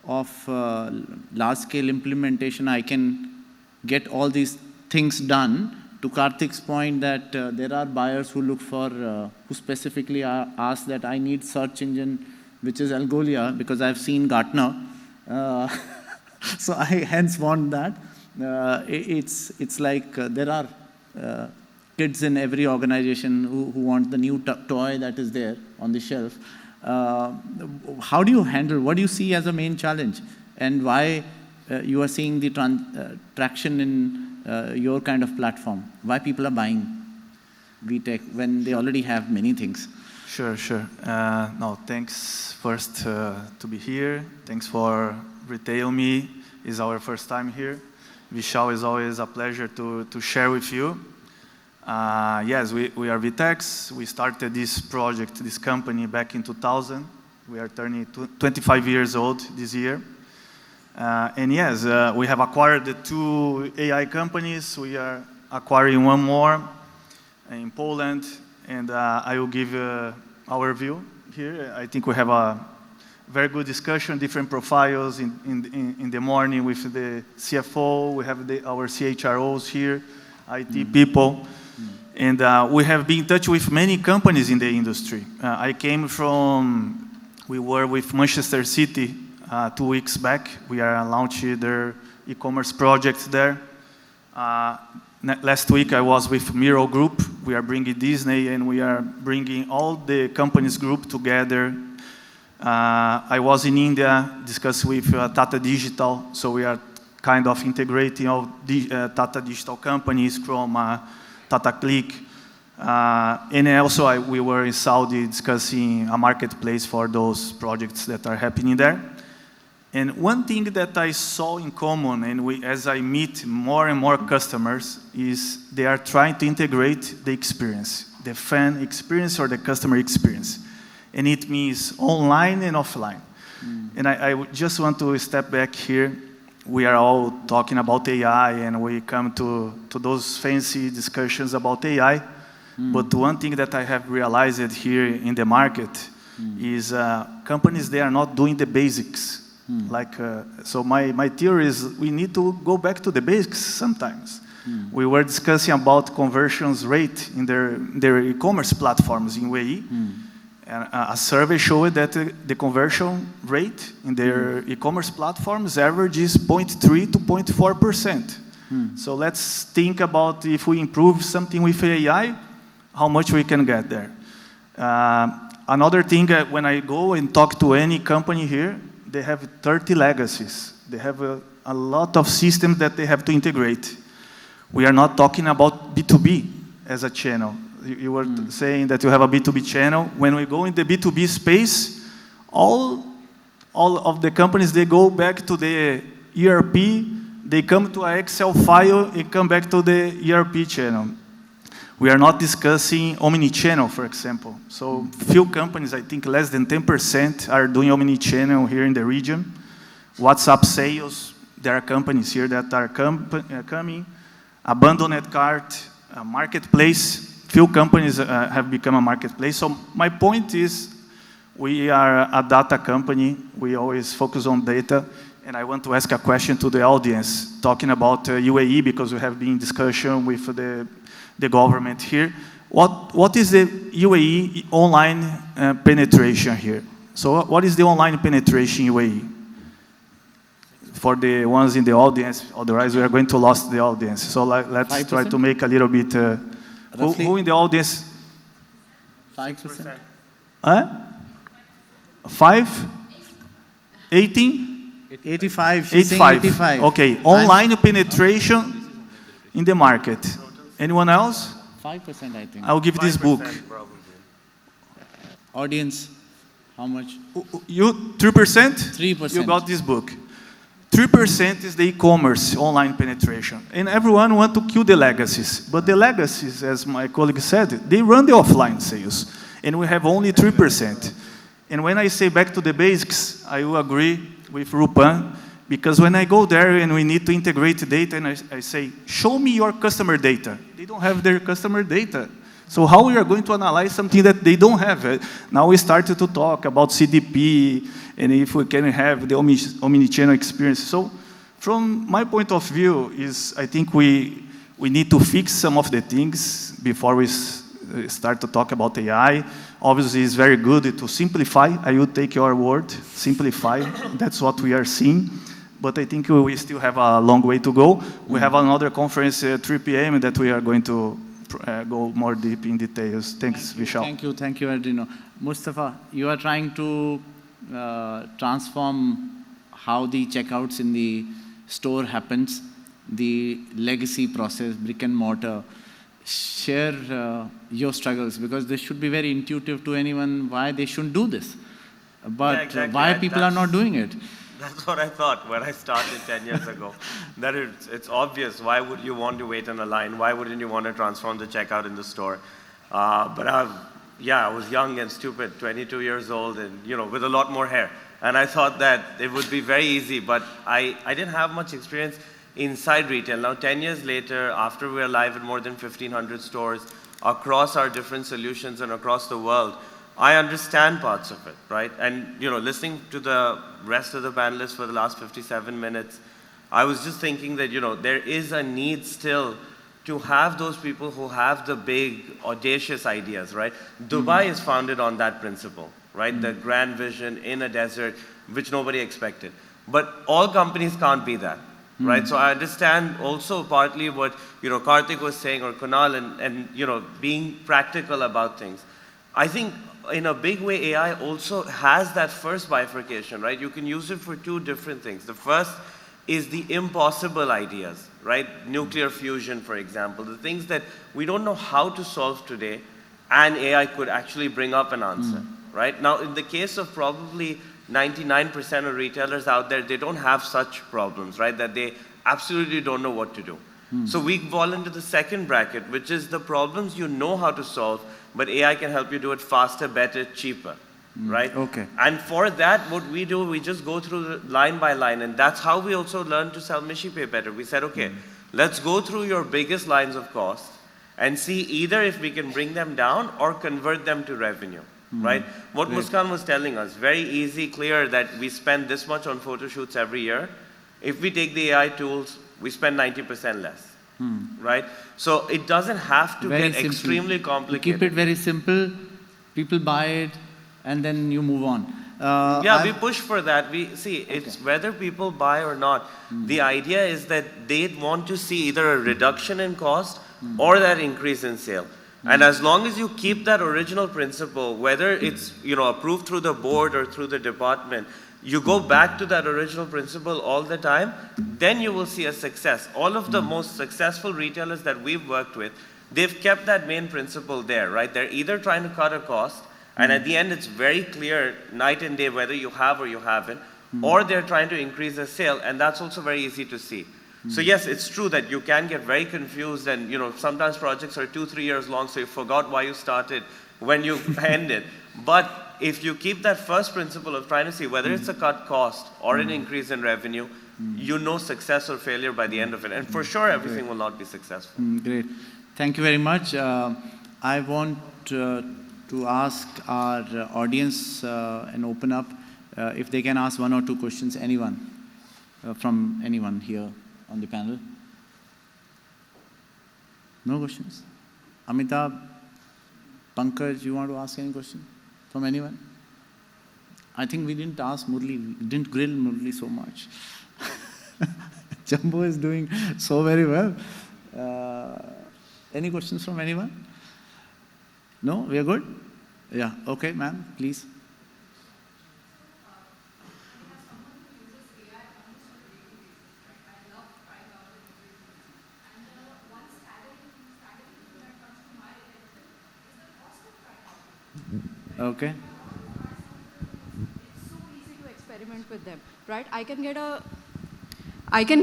of large-scale implementation. I can get all these things done. To Karthik's point that there are buyers who look for, who specifically ask that I need search engine, which is Algolia, because I've seen Gartner. So I hence want that. It's like there are kids in every organization who want the new toy that is there on the shelf. How do you handle, what do you see as a main challenge? And why you are seeing the traction in your kind of platform? Why people are buying VTech when they already have many things? Sure. No, thanks first to be here. Thanks for retail me. It's our first time here. VISHAL is always a pleasure to share with you. Yes, we are VTEX. We started this project, this company back in 2000. We are turning 25 years old this year. And yes, we have acquired the 2 AI companies. We are acquiring one more in Poland. And I will give our view here. I think we have a very good discussion, different profiles in the morning with the CFO. We have our CHROs here, IT people. And we have been in touch with many companies in the industry. We were with Manchester City 2 weeks back. We are launching their e-commerce project there. Last week I was with Miro Group. We are bringing Disney and we are bringing all the companies group together. I was in India, discussed with Tata Digital. So we are kind of integrating all the Tata Digital companies from Tata Click. And also we were in Saudi discussing a marketplace for those projects that are happening there. And one thing that I saw in common, and as I meet more and more customers, is they are trying to integrate the experience, the fan experience or the customer experience. And it means online and offline. And I just want to step back here. We are all talking about AI, and we come to those fancy discussions about AI. But one thing that I have realized here in the market is companies, they are not doing the basics. So my theory is we need to go back to the basics sometimes. We were discussing about conversions rate in their e-commerce platforms in UAE. And a survey showed that the conversion rate in their e-commerce platforms averages 0.3 to 0.4%. So let's think about if we improve something with AI, how much we can get there. Another thing, when I go and talk to any company here, they have 30 legacies. They have a lot of systems that they have to integrate. We are not talking about B2B. as a channel. You were saying that you have a B2B channel. When we go in the B2B space, all of the companies, they go back to the ERP, they come to an Excel file, and come back to the ERP channel. We are not discussing omni-channel, for example. So few companies, I think less than 10% are doing omni-channel here in the region. WhatsApp sales, there are companies here that are coming. Abandoned cart, a marketplace. Few companies have become a marketplace. So my point is, we are a data company. We always focus on data. And I want to ask a question to the audience, talking about UAE, because we have been in discussion with the government here. What is the UAE online penetration here? So what is the online penetration in UAE? For the ones in the audience, otherwise we are going to lose the audience. So let's 5%? try to make a little bit, who in the audience? 5%? 5? 18? 85, she's saying 85. Okay, online penetration in the market. Anyone else? 5%, I think. I'll give this book. Audience, how much? You, 3%? 3%. You got this book. 3% is the e-commerce online penetration. And everyone wants to kill the legacies. But the legacies, as my colleague said, they run the offline sales. And we have only 3%. And when I say back to the basics, I will agree with Rupam, because when I go there and we need to integrate data, and I say, show me your customer data. They don't have their customer data. So how we are going to analyze something that they don't have? Now we started to talk about CDP, and if we can have the omni-channel experience. So from my point of view is, I think we need to fix some of the things before we start to talk about AI. Obviously, it's very good to simplify. I will take your word, simplify. That's what we are seeing. But I think we still have a long way to go. We have another conference at 3 p.m. that we are going to go more deep in details. Thanks, Vishal. Thank you, Adrino. Mustafa, you are trying to transform how the checkouts in the store happens, the legacy process, brick and mortar. Share your struggles, because this should be very intuitive to anyone why they shouldn't do this. But yeah, exactly. why people are not doing it. That's what I thought when I started 10 years ago. That it's obvious. Why would you want to wait in a line? Why wouldn't you want to transform the checkout in the store? But I was young and stupid, 22 years old, and with a lot more hair. And I thought that it would be very easy, but I didn't have much experience inside retail. Now, 10 years later, after we are live in more than 1,500 stores across our different solutions and across the world, I understand parts of it, right? And, listening to the rest of the panelists for the last 57 minutes, I was just thinking that, there is a need still to have those people who have the big, audacious ideas, right? Dubai is founded on that principle, right? The grand vision in a desert, which nobody expected. But all companies can't be that. Right, so I understand also partly what Karthik was saying, or Kunal, and being practical about things. I think in a big way AI also has that first bifurcation, right? You can use it for two different things. The first is the impossible ideas, right? Nuclear fusion, for example, the things that we don't know how to solve today, and AI could actually bring up an answer, right? Now, in the case of probably 99% of retailers out there, they don't have such problems, right? That they absolutely don't know what to do. So we fall into the second bracket, which is the problems you know how to solve, but AI can help you do it faster, better, cheaper, right? Okay. And for that, what we do, we just go through the line by line, and that's how we also learn to sell MishiPay better. We said, okay, let's go through your biggest lines of cost and see either if we can bring them down or convert them to revenue. Right? What Muskan was telling us, very easy, clear that we spend this much on photo shoots every year. If we take the AI tools, we spend 90% less. Right? So it doesn't have to get extremely complicated. You keep it very simple, people buy it, and then you move on. We push for that. It's whether people buy or not. The idea is that they want to see either a reduction in cost or that increase in sale. And as long as you keep that original principle, whether it's approved through the board or through the department, you go back to that original principle all the time, then you will see a success. All of the most successful retailers that we've worked with, they've kept that main principle there, right? They're either trying to cut a cost, and at the end it's very clear, night and day, whether you have or you haven't, or they're trying to increase their sale, and that's also very easy to see. So yes, it's true that you can get very confused, and sometimes projects are 2-3 years long, so you forgot why you started when you ended. But if you keep that first principle of trying to see whether it's a cut cost or an increase in revenue, you know success or failure by the end of it. And for sure, everything will not be successful. Great. Thank you very much. I want to ask our audience and open up if they can ask 1 or 2 questions. Anyone, from anyone here on the panel? No questions? Amitabh, Pankaj, you want to ask any question from anyone? I think we didn't ask Murli, we didn't grill Murli so much. Jumbo is doing so very well. Any questions from anyone? No? We are good? Yeah. Okay, ma'am, please. Okay. It's so easy to experiment with them, right? I can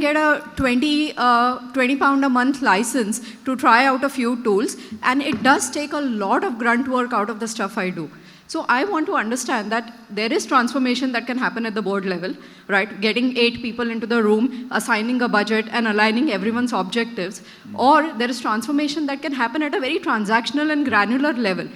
get a 20 pound a month license to try out a few tools, and it does take a lot of grunt work out of the stuff I do. So I want to understand that there is transformation that can happen at the board level, right? Getting 8 people into the room, assigning a budget and aligning everyone's objectives. Or there is transformation that can happen at a very transactional and granular level,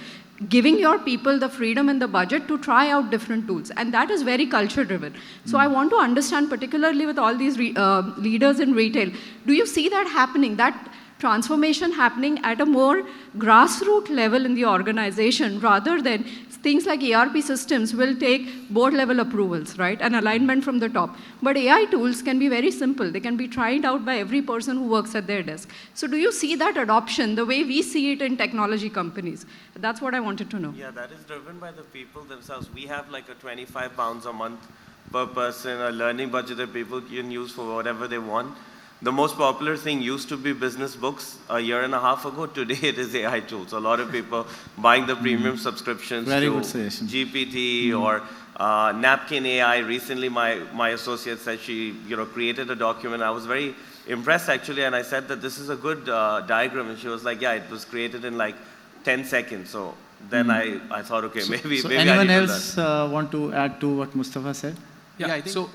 giving your people the freedom and the budget to try out different tools. And that is very culture driven. So I want to understand, particularly with all these leaders in retail, do you see that happening, that transformation happening at a more grassroots level in the organization, rather than things like ERP systems will take board level approvals, right, and alignment from the top. But AI tools can be very simple. They can be tried out by every person who works at their desk. So do you see that adoption the way we see it in technology companies? That's what I wanted to know. Yeah, that is driven by the people themselves. We have like a 25 pounds a month per person, a learning budget that people can use for whatever they want. The most popular thing used to be business books a year and a half ago. Today it is AI tools. A lot of people buying the premium subscriptions to GPT or Napkin AI. Recently my associate said she created a document. I was very impressed actually, and I said that this is a good diagram, and she was like, yeah, it was created in like 10 seconds. So then I thought, okay, maybe anyone else want to add to what Mustafa said? Yeah, I think so.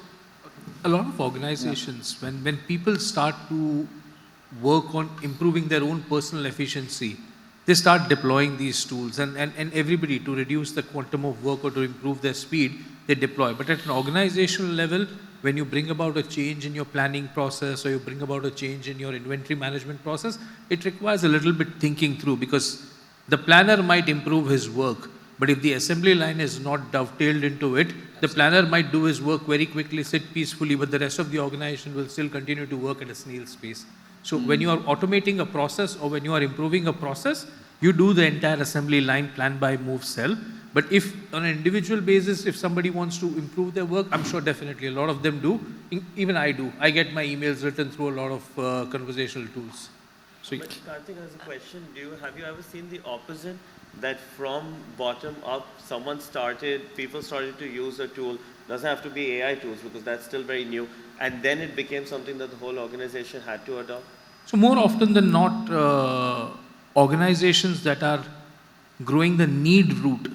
A lot of organizations, when people start to work on improving their own personal efficiency, they start deploying these tools, and everybody, to reduce the quantum of work or to improve their speed, they deploy. But at an organizational level, when you bring about a change in your planning process or you bring about a change in your inventory management process, it requires a little bit thinking through, because the planner might improve his work, but if the assembly line is not dovetailed into it, the planner might do his work very quickly, sit peacefully, but the rest of the organization will still continue to work at a snail's pace. So when you are automating a process or when you are improving a process, you do the entire assembly line plan, buy, move, sell. But if on an individual basis, if somebody wants to improve their work, I'm sure definitely a lot of them do. Even I do. I get my emails written through a lot of conversational tools. So, but Karthik has a question. Have you ever seen the opposite? That from bottom up, people started to use a tool, doesn't have to be AI tools because that's still very new, and then it became something that the whole organization had to adopt? So more often than not, organizations that are growing the need route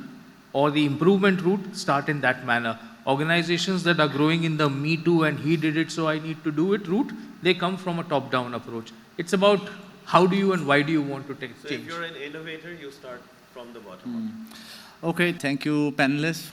or the improvement route start in that manner. Organizations that are growing in the me too and he did it so I need to do it route, they come from a top-down approach. It's about how do you and why do you want to change. So if you're an innovator, you start from the bottom up. Okay, thank you, panelists.